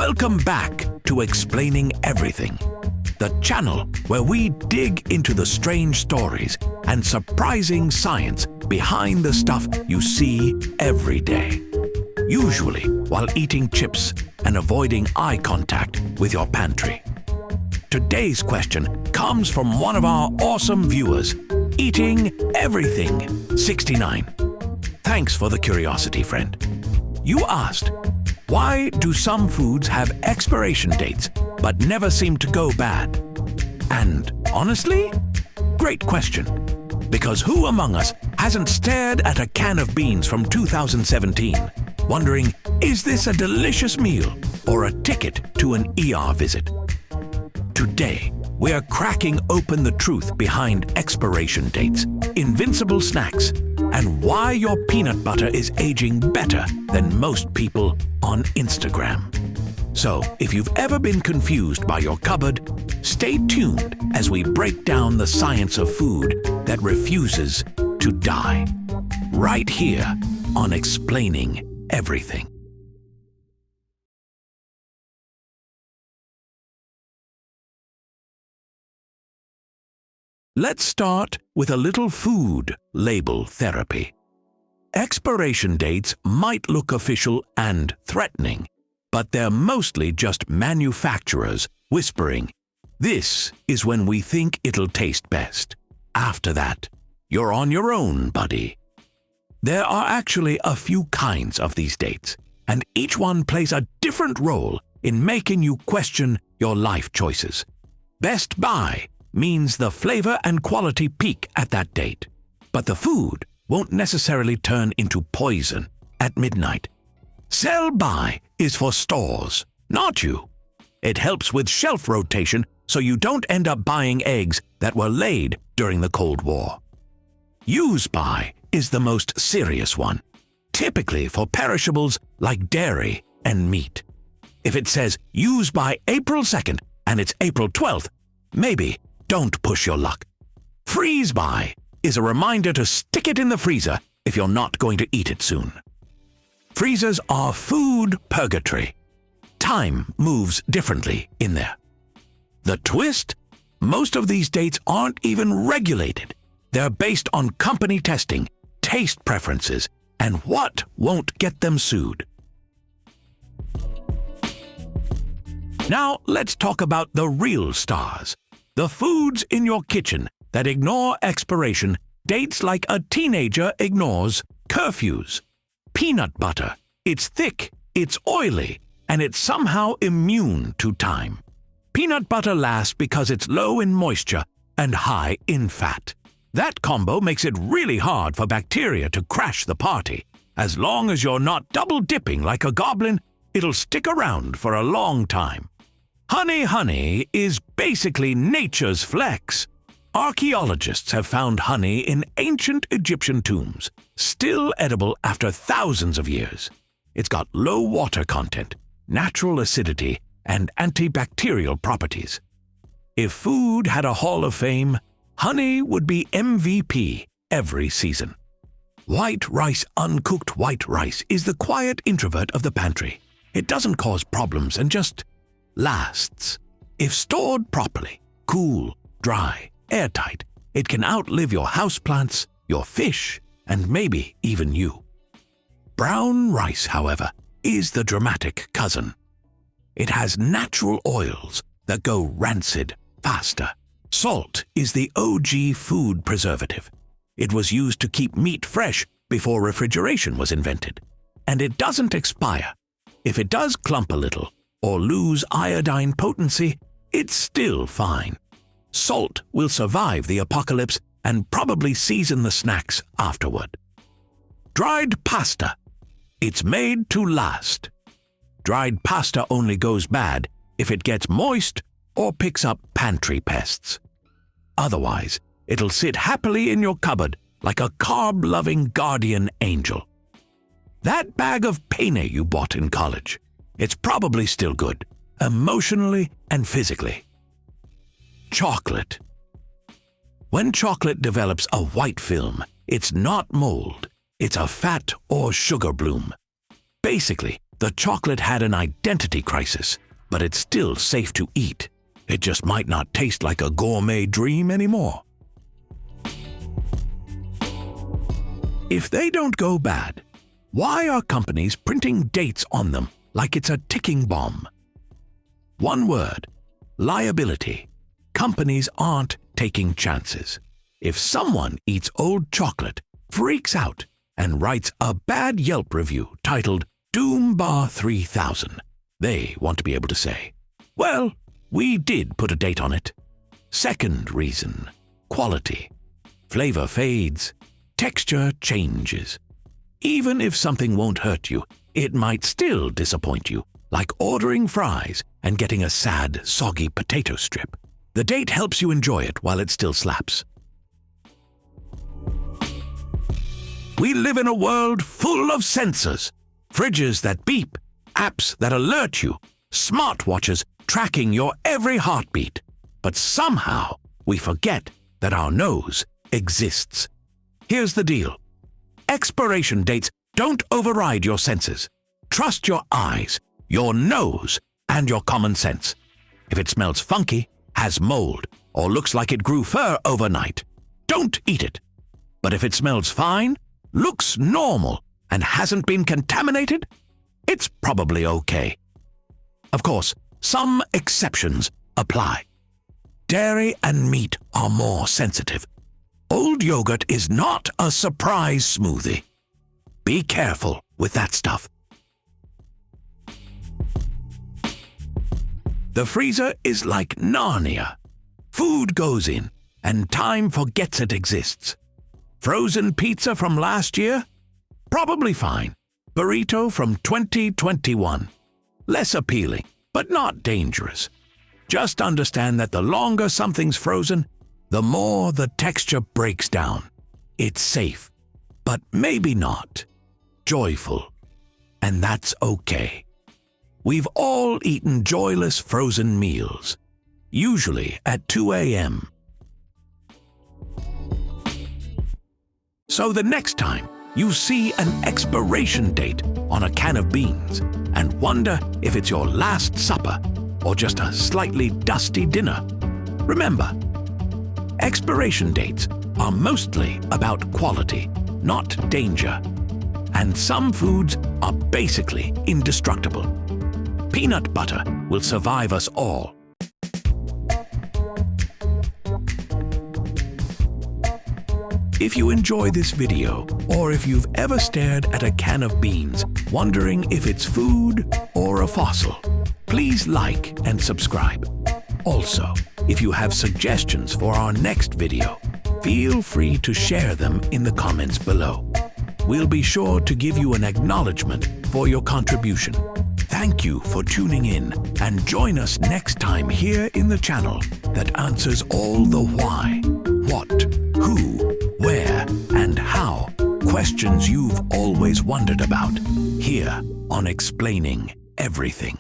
Welcome back to Explaining Everything, the channel where we dig into the strange stories and surprising science behind the stuff you see every day. Usually while eating chips and avoiding eye contact with your pantry. Today's question comes from one of our awesome viewers, Eating Everything 69. Thanks for the curiosity, friend. You asked, why do some foods have expiration dates but never seem to go bad? And honestly, great question. Because who among us hasn't stared at a can of beans from 2017, wondering, is this a delicious meal or a ticket to an ER visit? Today, we're cracking open the truth behind expiration dates, invincible snacks, and why your peanut butter is aging better than most people on Instagram. So, if you've ever been confused by your cupboard, stay tuned as we break down the science of food that refuses to die. Right here on Explaining Everything. Let's start with a little food label therapy. Expiration dates might look official and threatening, but they're mostly just manufacturers whispering, "This is when we think it'll taste best. After that, you're on your own, buddy." There are actually a few kinds of these dates, and each one plays a different role in making you question your life choices. Best by means the flavor and quality peak at that date, but the food won't necessarily turn into poison at midnight. Sell by is for stores, not you. It helps with shelf rotation so you don't end up buying eggs that were laid during the Cold War. Use by is the most serious one, typically for perishables like dairy and meat. If it says use by April 2nd and it's April 12th, maybe don't push your luck. Freeze by is a reminder to stick it in the freezer if you're not going to eat it soon. Freezers are food purgatory. Time moves differently in there. The twist? Most of these dates aren't even regulated. They're based on company testing, taste preferences, and what won't get them sued. Now let's talk about the real stars. The foods in your kitchen that ignore expiration dates like a teenager ignores curfews. Peanut butter. It's thick, it's oily, and it's somehow immune to time. Peanut butter lasts because it's low in moisture and high in fat. That combo makes it really hard for bacteria to crash the party. As long as you're not double dipping like a goblin, it'll stick around for a long time. Honey is basically nature's flex. Archaeologists have found honey in ancient Egyptian tombs, still edible after thousands of years. It's got low water content, natural acidity, and antibacterial properties. If food had a Hall of Fame, honey would be MVP every season. White rice, uncooked white rice, is the quiet introvert of the pantry. It doesn't cause problems and just lasts. If stored properly, cool, dry, airtight, it can outlive your houseplants, your fish, and maybe even you. Brown rice, however, is the dramatic cousin. It has natural oils that go rancid faster. Salt is the OG food preservative. It was used to keep meat fresh before refrigeration was invented. And it doesn't expire. If it does clump a little, or lose iodine potency, it's still fine. Salt will survive the apocalypse and probably season the snacks afterward. Dried pasta. It's made to last. Dried pasta only goes bad if it gets moist or picks up pantry pests. Otherwise, it'll sit happily in your cupboard like a carb-loving guardian angel. That bag of penne you bought in college, it's probably still good, emotionally and physically. Chocolate. When chocolate develops a white film, it's not mold, it's a fat or sugar bloom. Basically, The chocolate had an identity crisis, but it's still safe to eat. It just might not taste like a gourmet dream anymore. If they don't go bad, why are companies printing dates on them like it's a ticking bomb? One word: liability. Companies aren't taking chances. If someone eats old chocolate, freaks out, and writes a bad Yelp review titled Doom Bar 3000, they want to be able to say, well, we did put a date on it. Second reason: quality. Flavor fades, texture changes. Even if something won't hurt you, it might still disappoint you, like ordering fries and getting a sad, soggy potato strip. The date helps you enjoy it while it still slaps. We live in a world full of sensors. Fridges that beep, apps that alert you, smartwatches tracking your every heartbeat. But somehow we forget that our nose exists. Here's the deal. Expiration dates don't override your senses. Trust your eyes, your nose, and your common sense. If it smells funky, has mold, or looks like it grew fur overnight, don't eat it. But if it smells fine, looks normal, and hasn't been contaminated, it's probably okay. Of course, some exceptions apply. Dairy and meat are more sensitive. Old yogurt is not a surprise smoothie. Be careful with that stuff. The freezer is like Narnia. Food goes in, and time forgets it exists. Frozen pizza from last year? Probably fine. Burrito from 2021. Less appealing, but not dangerous. Just understand that the longer something's frozen, the more the texture breaks down. It's safe, but maybe not. Joyful. And that's okay. We've all eaten joyless frozen meals, usually at 2 a.m. So the next time you see an expiration date on a can of beans and wonder if it's your last supper or just a slightly dusty dinner, remember, expiration dates are mostly about quality, not danger. And some foods are basically indestructible. Peanut butter will survive us all. If you enjoy this video, or if you've ever stared at a can of beans, wondering if it's food or a fossil, please like and subscribe. Also, if you have suggestions for our next video, feel free to share them in the comments below. We'll be sure to give you an acknowledgement for your contribution. Thank you for tuning in, and join us next time here in the channel that answers all the why, what, who, where, and how questions you've always wondered about, here on Explaining Everything.